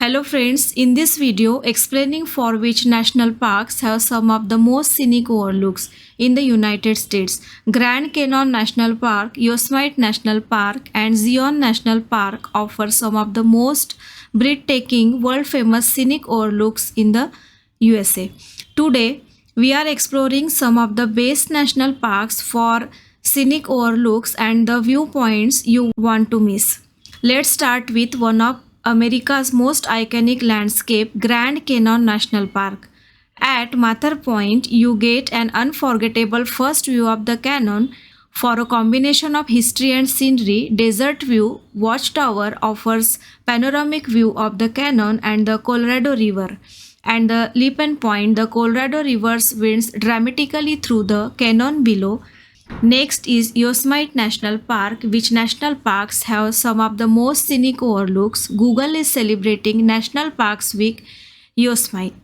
Hello friends, in this video explaining for which national parks have some of the most scenic overlooks in the United States. Grand Canyon National Park, Yosemite National Park and Zion National Park offer some of the most breathtaking world famous scenic overlooks in the USA. Today we are exploring some of the best national parks for scenic overlooks and the viewpoints you want to miss. Let's start with one of America's most iconic landscape, Grand Canyon National Park. At Mather Point, you get an unforgettable first view of the canyon. For a combination of history and scenery, Desert View Watchtower offers panoramic view of the canyon and the Colorado River. And the Lipan Point, the Colorado River winds dramatically through the canyon below. Next is Yosemite National Park, which national parks have some of the most scenic overlooks. Google is celebrating National Parks Week Yosemite.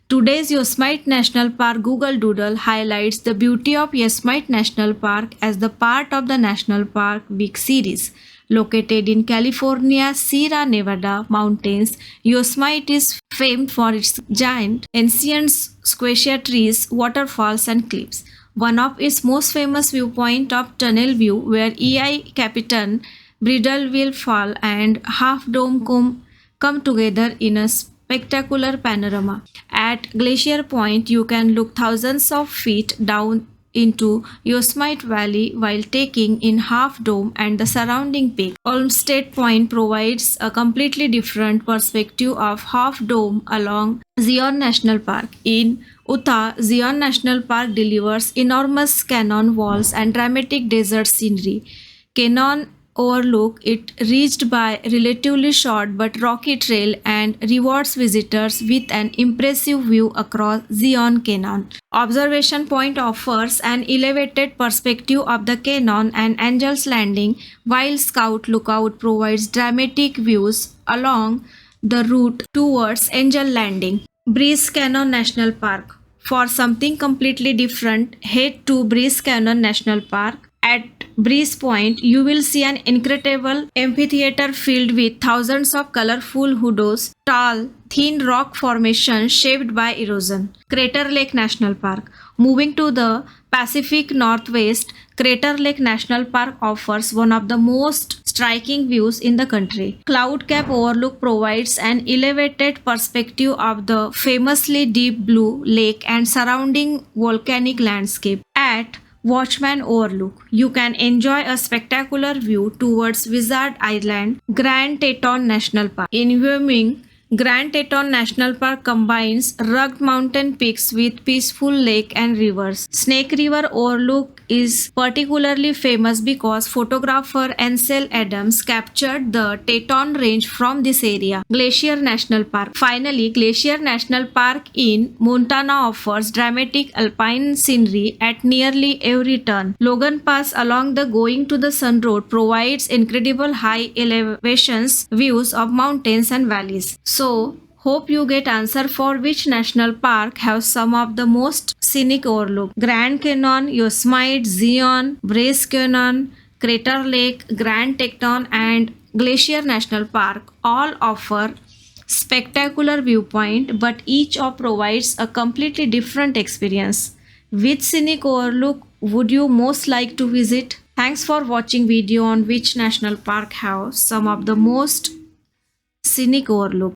Today's Yosemite National Park Google Doodle highlights the beauty of Yosemite National Park as the part of the National Park Week series. Located in California's Sierra Nevada mountains, Yosemite is famed for its giant ancient sequoia trees, waterfalls and cliffs. One of its most famous viewpoint of Tunnel View, where EI Capitan, Bridalveil Fall and Half Dome come together in a spectacular panorama. At Glacier Point, you can look thousands of feet down into Yosemite Valley while taking in Half Dome and the surrounding peak. Olmsted Point provides a completely different perspective of Half Dome along Zion National Park. In Utah, Zion National Park delivers enormous canyon walls and dramatic desert scenery. Canyon Overlook it reached by relatively short but rocky trail and rewards visitors with an impressive view across Zion Canyon. Observation Point offers an elevated perspective of the canyon and Angel's Landing, while Scout Lookout provides dramatic views along the route towards Angel Landing. Bryce Canyon National Park. For something completely different, head to Bryce Canyon National Park. At Bryce Point, you will see an incredible amphitheater filled with thousands of colorful meadows, tall, thin rock formations shaped by erosion. Crater Lake National Park. Moving to the Pacific Northwest, Crater Lake National Park offers one of the most striking views in the country. Cloudcap Overlook provides an elevated perspective of the famously deep blue lake and surrounding volcanic landscape. At Watchman Overlook, you can enjoy a spectacular view towards Wizard Island, Grand Teton National Park. In Wyoming, Grand Teton National Park combines rugged mountain peaks with peaceful lake and rivers. Snake River Overlook is particularly famous because photographer Ansel Adams captured the Teton Range from this area. Glacier National Park. Finally, Glacier National Park in Montana offers dramatic alpine scenery at nearly every turn. Logan Pass along the Going to the Sun Road provides incredible high elevations views of mountains and valleys. So, hope you get answer for which national park have some of the most scenic overlook. Grand Canyon, Yosemite, Zion, Bryce Canyon, Crater Lake, Grand Teton and Glacier National Park all offer spectacular viewpoint, but each provides a completely different experience. Which scenic overlook would you most like to visit? Thanks for watching video on which national park have some of the most scenic overlook.